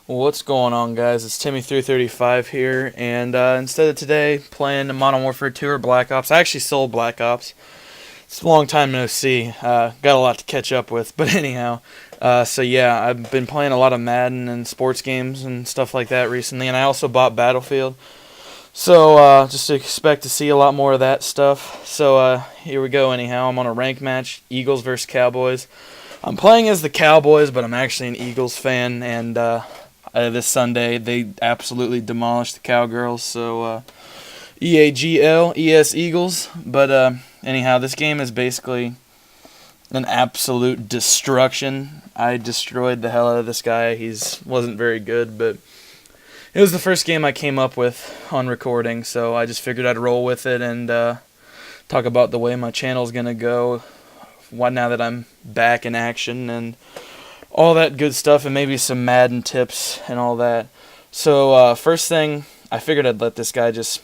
What's going on, guys? It's Timmy335 here, and instead of today playing Modern Warfare 2 or Black Ops, I actually sold Black Ops. It's a long time no see. Got a lot to catch up with, but anyhow. So yeah, I've been playing a lot of Madden and sports games and stuff like that recently, and I also bought Battlefield. So just expect to see a lot more of that stuff. So here we go. Anyhow, I'm on a rank match, Eagles versus Cowboys. I'm playing as the Cowboys, but I'm actually an Eagles fan, and this Sunday they absolutely demolished the Cowgirls. So EAGL, Eagles. But anyhow, this game is basically an absolute destruction. I destroyed the hell out of this guy. Wasn't very good, but it was the first game I came up with on recording, so I just figured I'd roll with it and talk about the way my channel's gonna go now that I'm back in action and all that good stuff, and maybe some Madden tips and all that. So first thing, I figured I'd let this guy just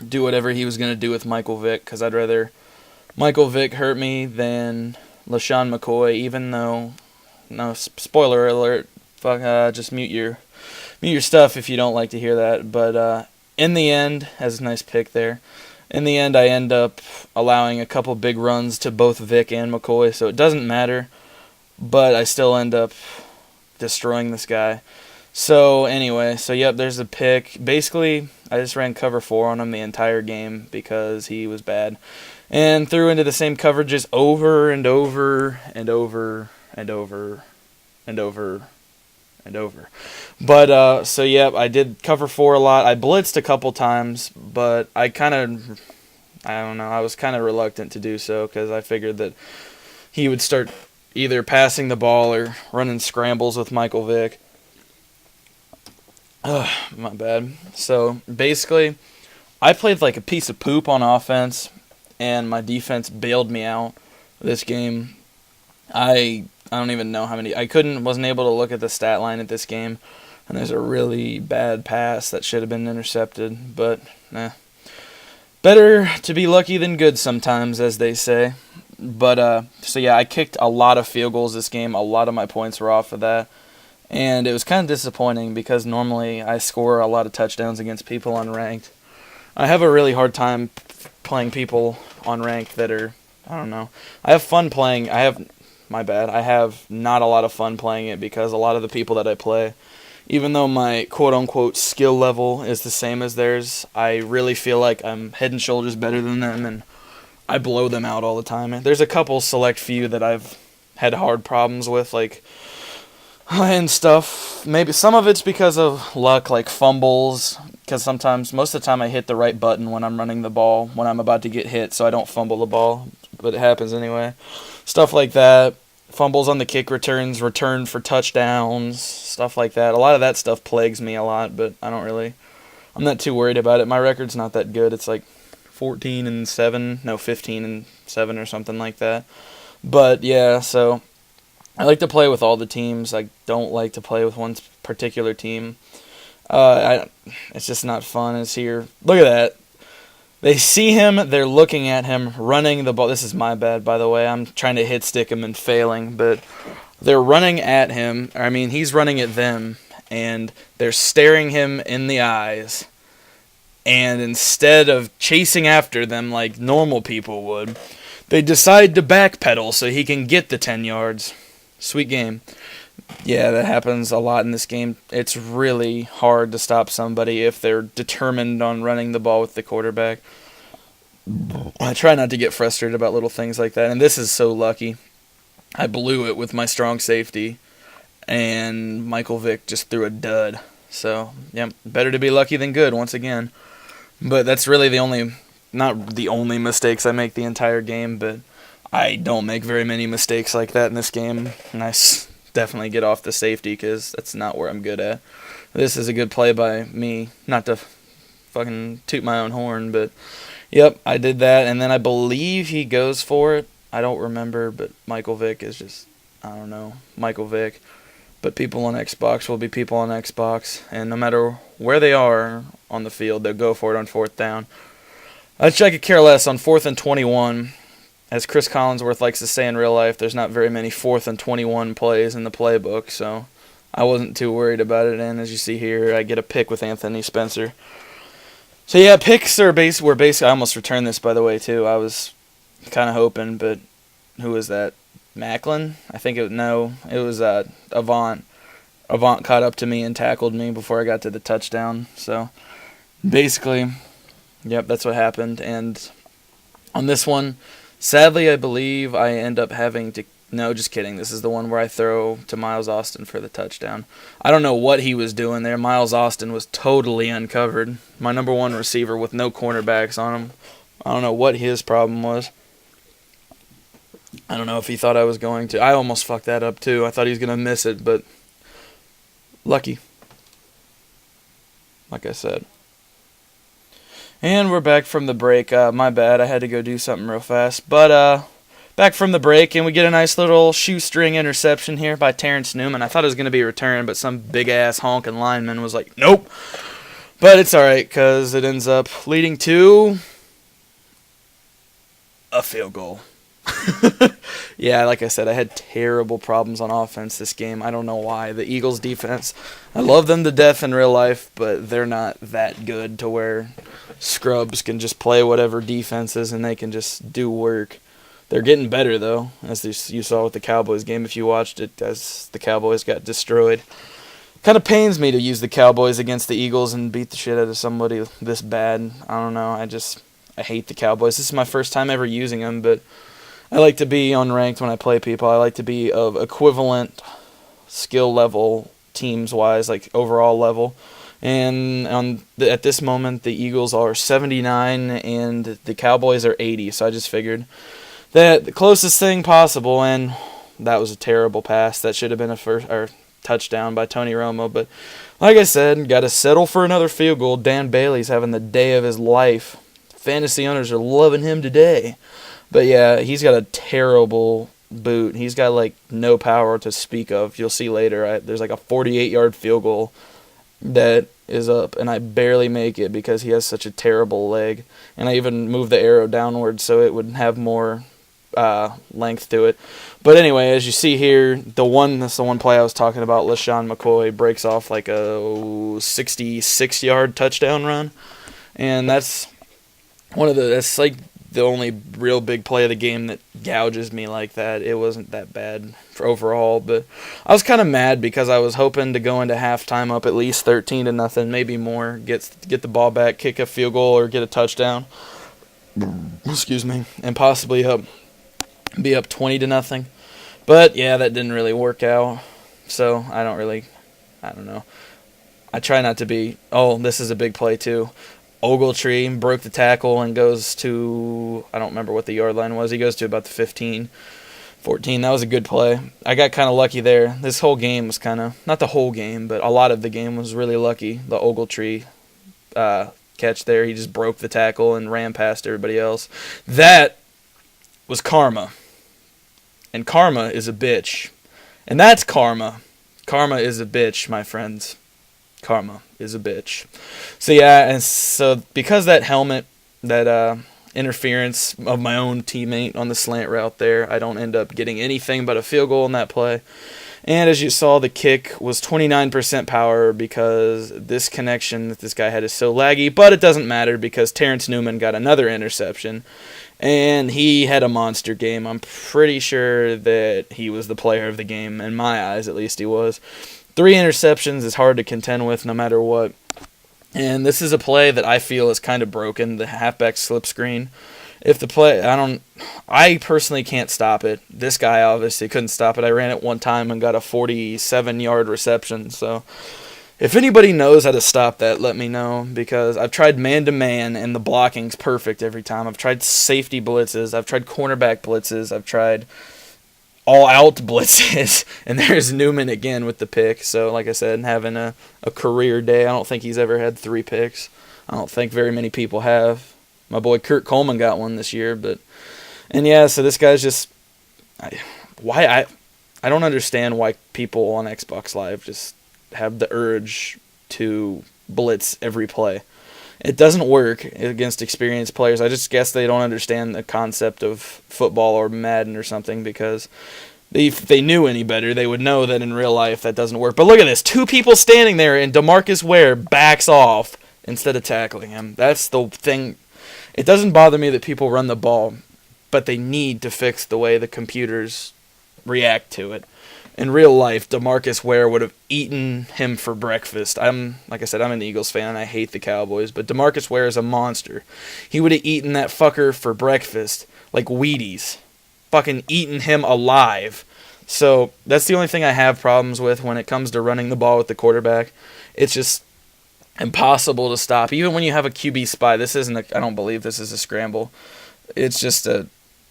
do whatever he was gonna do with Michael Vick, because I'd rather Michael Vick hurt me than LaShawn McCoy, even though, no, spoiler alert, just mute your stuff if you don't like to hear that. But in the end, as a nice pick there, in the end I end up allowing a couple big runs to both Vick and McCoy, so it doesn't matter, but I still end up destroying this guy. So anyway, yep, there's a pick. Basically, I just ran cover 4 on him the entire game because he was bad, and threw into the same coverages over and over and over and over and over and over. But so yep, I did cover 4 a lot. I blitzed a couple times, but I don't know, I was kind of reluctant to do so because I figured that he would start either passing the ball or running scrambles with Michael Vick. My bad. So basically, I played like a piece of poop on offense, and my defense bailed me out this game. I don't even know how many. Wasn't able to look at the stat line at this game, and there's a really bad pass that should have been intercepted. But better to be lucky than good sometimes, as they say. But so yeah, I kicked a lot of field goals this game. A lot of my points were off of that, and it was kind of disappointing because normally I score a lot of touchdowns against people unranked. I have a really hard time playing people on rank that are, I don't know. I have fun playing. I have not a lot of fun playing it because a lot of the people that I play, even though my quote-unquote skill level is the same as theirs, I really feel like I'm head and shoulders better than them, and I blow them out all the time. And there's a couple select few that I've had hard problems with, like, and stuff. Maybe some of it's because of luck, like fumbles, because most of the time I hit the right button when I'm running the ball, when I'm about to get hit, so I don't fumble the ball, but it happens anyway. Stuff like that. Fumbles on the kick returns, return for touchdowns, stuff like that. A lot of that stuff plagues me a lot, but I'm not too worried about it. My record's not that good. It's like 15-7 or something like that. But yeah, so I like to play with all the teams. I don't like to play with one particular team. It's just not fun. It's here. Look at that. They see him. They're looking at him running the ball. This is my bad, by the way. I'm trying to hit stick him and failing, but they're running at him. I mean, he's running at them, and they're staring him in the eyes. And instead of chasing after them like normal people would, they decide to backpedal so he can get the 10 yards. Sweet game. Yeah, that happens a lot in this game. It's really hard to stop somebody if they're determined on running the ball with the quarterback. I try not to get frustrated about little things like that, and this is so lucky. I blew it with my strong safety, and Michael Vick just threw a dud. So, yeah, better to be lucky than good once again. But that's really not the only mistakes I make the entire game, but I don't make very many mistakes like that in this game, and I definitely get off the safety because that's not where I'm good at. This is a good play by me, not to fucking toot my own horn, but yep, I did that, and then I believe he goes for it. I don't remember, but Michael Vick is just, I don't know, Michael Vick. But people on Xbox will be people on Xbox, and no matter where they are on the field, they'll go for it on 4th down. I could care less on 4th and 21. As Chris Collinsworth likes to say in real life, there's not very many 4th and 21 plays in the playbook, so I wasn't too worried about it, and as you see here, I get a pick with Anthony Spencer. So yeah, picks were basically. I almost returned this, by the way, too. I was kind of hoping, but who was that? Macklin? I think it was Avant. Avant caught up to me and tackled me before I got to the touchdown. So basically, yep, that's what happened. And on this one, sadly, I believe I end up having to. No, just kidding. This is the one where I throw to Miles Austin for the touchdown. I don't know what he was doing there. Miles Austin was totally uncovered. My number one receiver with no cornerbacks on him. I don't know what his problem was. I don't know if he thought I was going to. I almost fucked that up too. I thought he was going to miss it, but lucky. Like I said. And we're back from the break. My bad. I had to go do something real fast. But, back from the break, and we get a nice little shoestring interception here by Terrence Newman. I thought it was going to be a return, but some big-ass honking lineman was like, nope. But it's all right, because it ends up leading to a field goal. Yeah, like I said, I had terrible problems on offense this game. I don't know why. The Eagles' defense, I love them to death in real life, but they're not that good to where scrubs can just play whatever defenses and they can just do work. They're getting better, though, as you saw with the Cowboys game if you watched it, as the Cowboys got destroyed. Kind of pains me to use the Cowboys against the Eagles and beat the shit out of somebody this bad. I don't know. I hate the Cowboys. This is my first time ever using them, but I like to be unranked when I play people. I like to be of equivalent skill level, teams-wise, like overall level. And at this moment, the Eagles are 79 and the Cowboys are 80, so I just figured that the closest thing possible, and that was a terrible pass. That should have been a touchdown by Tony Romo. But like I said, got to settle for another field goal. Dan Bailey's having the day of his life. Fantasy owners are loving him today. But yeah, he's got a terrible boot. He's got like no power to speak of. You'll see later. There's like a 48-yard field goal that is up, and I barely make it because he has such a terrible leg. And I even moved the arrow downward so it would have more length to it. But anyway, as you see here, that's the one play I was talking about. LaShawn McCoy breaks off like a 66-yard touchdown run, and that's like the only real big play of the game that gouges me like that. It wasn't that bad for overall, but I was kind of mad because I was hoping to go into halftime up at least 13-0, maybe more, get the ball back, kick a field goal, or get a touchdown. Excuse me, and possibly be up 20-0. But yeah, that didn't really work out. So I don't know. I try not to be. Oh, this is a big play too. Ogletree broke the tackle and goes to, I don't remember what the yard line was. He goes to about the 15, 14. That was a good play. I got kind of lucky there. This whole game was kind of, not the whole game, but a lot of the game was really lucky. The Ogletree catch there. He just broke the tackle and ran past everybody else. That was karma. And karma is a bitch. And that's karma. Karma is a bitch, my friends. Karma is a bitch. So yeah, and so because that helmet, that interference of my own teammate on the slant route there, I don't end up getting anything but a field goal in that play. And as you saw, the kick was 29% power because this connection that this guy had is so laggy, but it doesn't matter because Terrence Newman got another interception, and he had a monster game. I'm pretty sure that he was the player of the game, in my eyes at least he was. 3 interceptions is hard to contend with no matter what. And this is a play that I feel is kind of broken, the halfback slip screen. If the play, I personally can't stop it. This guy obviously couldn't stop it. I ran it one time and got a 47-yard reception. So if anybody knows how to stop that, let me know, because I've tried man-to-man and the blocking's perfect every time. I've tried safety blitzes. I've tried cornerback blitzes. I've tried all-out blitzes, and there's Newman again with the pick. So, like I said, having a career day. I don't think he's ever had 3 picks. I don't think very many people have. My boy Kurt Coleman got one this year, and yeah, so this guy's just, I don't understand why people on Xbox Live just have the urge to blitz every play. It doesn't work against experienced players. I just guess they don't understand the concept of football or Madden or something, because If they knew any better, they would know that in real life that doesn't work. But look at this. 2 people standing there, and DeMarcus Ware backs off instead of tackling him. That's the thing. It doesn't bother me that people run the ball, but they need to fix the way the computers react to it. In real life, DeMarcus Ware would have eaten him for breakfast. Like I said, I'm an Eagles fan, and I hate the Cowboys, but DeMarcus Ware is a monster. He would have eaten that fucker for breakfast, like Wheaties. Fucking eaten him alive. So that's the only thing I have problems with when it comes to running the ball with the quarterback. It's just impossible to stop. Even when you have a QB spy, I don't believe this is a scramble. It's just a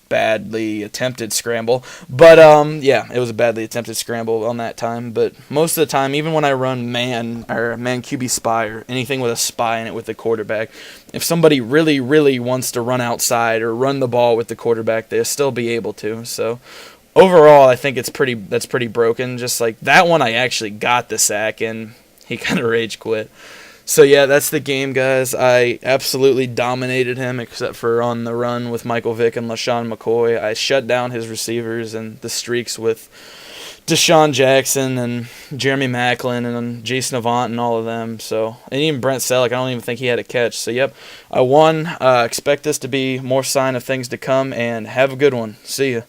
badly attempted scramble. But yeah, it was a badly attempted scramble on that time. But most of the time, even when I run man QB spy or anything with a spy in it with the quarterback, if somebody really, really wants to run outside or run the ball with the quarterback, they'll still be able to. So overall, I think that's pretty broken. Just like that one, I actually got the sack and he kind of rage quit. So yeah, that's the game, guys. I absolutely dominated him, except for on the run with Michael Vick and LaShawn McCoy. I shut down his receivers and the streaks with Deshaun Jackson and Jeremy Maclin and Jason Avant and all of them. So, and even Brent Selleck, I don't even think he had a catch. So yep, I won. Expect this to be more sign of things to come, and have a good one. See ya.